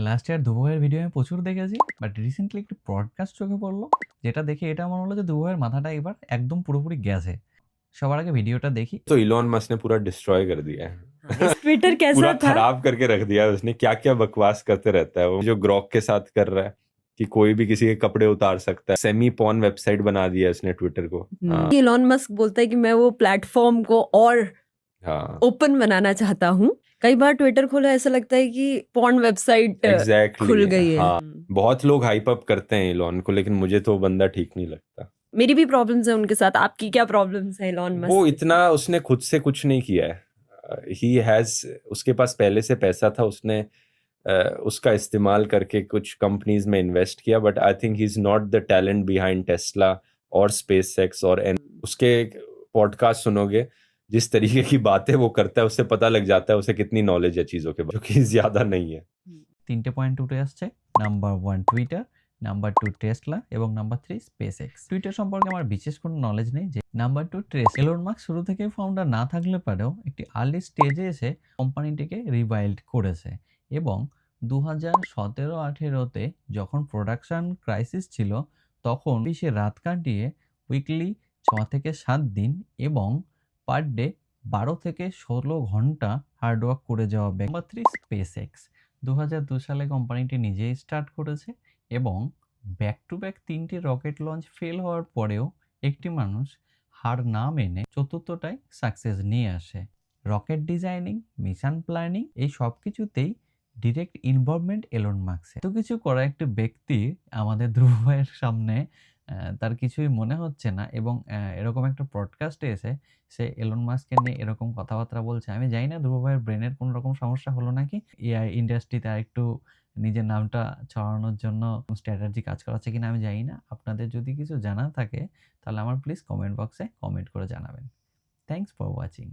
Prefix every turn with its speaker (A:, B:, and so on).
A: Last year ধ্রুব ভাইয়ের video আমি প্রচুর দেখেছি, বাট রিসেন্টলি একটি পডকাস্ট চোখে পড়লো, যেটা দেখে এটা মনে হলো যে ধ্রুব ভাইয়ের মাথাটা এবার একদম পুরোপুরি গেছে। সবার আগে ভিডিওটা দেখি।
B: तो इलॉन मस्क ने पूरा डिस्ट्रॉय कर दिया है।
C: ट्विटर कैसा
B: पूरा
C: था?
B: खराब करके रख दिया है उसने। क्या क्या बकवास करते रहता है वो, जो ग्रॉक के साथ कर रहा है कि कोई भी किसी के कपड़े उतार सकता है। सेमी पॉर्न वेबसाइट बना दिया उसने ट्विटर को।
C: इलॉन मस्क बोलता है कि मैं वो प्लेटफॉर्म को और
B: हाँ
C: ओपन बनाना चाहता हूँ। कई बार ट्विटर खोला ऐसा लगता है कि पॉर्न वेबसाइट
B: एग्जैक्टली
C: खुल गई है।
B: हाँ, बहुत लोग हाइप अप करते हैं इलॉन को, लेकिन मुझे तो वो बंदा ठीक नहीं लगता।
C: मेरी भी प्रॉब्लम्स है उनके साथ। आपकी क्या प्रॉब्लम्स है इलॉन मस्क?
B: वो इतना उसने खुद से कुछ नहीं किया है। ही हैज, उसके पास पहले से पैसा था, उसने उसका इस्तेमाल करके कुछ कंपनीज में इन्वेस्ट किया, but I think he is not the talent behind Tesla और स्पेसएक्स और उसके पॉडकास्ट सुनोगे, जिस तरीके की बातें वो करता है उससे पता लग जाता है उसे कितनी नॉलेज है चीजों के बारे में, जो कि ज्यादा नहीं है।
A: 3টে পয়েন্ট উঠে আসছে। নাম্বার 1 টুইটার, নাম্বার 2 টেসলা এবং নাম্বার 3 স্পেসএক্স। টুইটার সম্পর্কে আমার বিশেষ কোনো নলেজ নেই। যে নাম্বার 2 টেসলা, এলন মাস্ক শুরু থেকে ফাউন্ডার না থাকলে পারেও একটি আর্লি স্টেজে এসে কোম্পানিটিকে রিবাইল্ড করেছে এবং 2017-18তে যখন প্রোডাকশন ক্রাইসিস ছিল তখন সে রাত কাটিয়ে উইকলি 6 থেকে 7 দিন এবং পার ডে 12 থেকে 16 ঘন্টা হার্ডওয়ার্ক করে যাওয়া। নাম্বার 3 স্পেসএক্স, 2002 সালে কোম্পানিটি নিজেই স্টার্ট করেছে এবং ব্যাক টু ব্যাক 3টি রকেট লঞ্চ ফেল হওয়ার পরেও একটি মানুষ হার না মেনে চতুর্থটায় সাকসেস নিয়ে আসে। রকেট ডিজাইনিং, মিশন প্ল্যানিং, এই সব কিছুতেই ডিরেক্ট ইনভলভমেন্ট এলন মাস্কের। এত কিছু করা একটি ব্যক্তি আমাদের ধ্রুব ভাইয়ের সামনে তার কিছুই মনে হচ্ছে না এবং এরকম একটা পডকাস্টে এসে সে এলন মাস্ককে নিয়ে এরকম কথাবার্তা বলছে। আমি জানি না ধ্রুব ভাইয়ের ব্রেনের কোনো রকম সমস্যা হলো নাকি, এআই ইন্ডাস্ট্রিতে আরেকটু নিজের নামটা ছড়ানোর জন্য স্ট্র্যাটেজি কাজ করাচ্ছে কিনা আমি জানি না। আপনাদের যদি কিছু জানা থাকে তাহলে আমার প্লিজ কমেন্ট বক্সে কমেন্ট করে জানাবেন। Thanks for watching.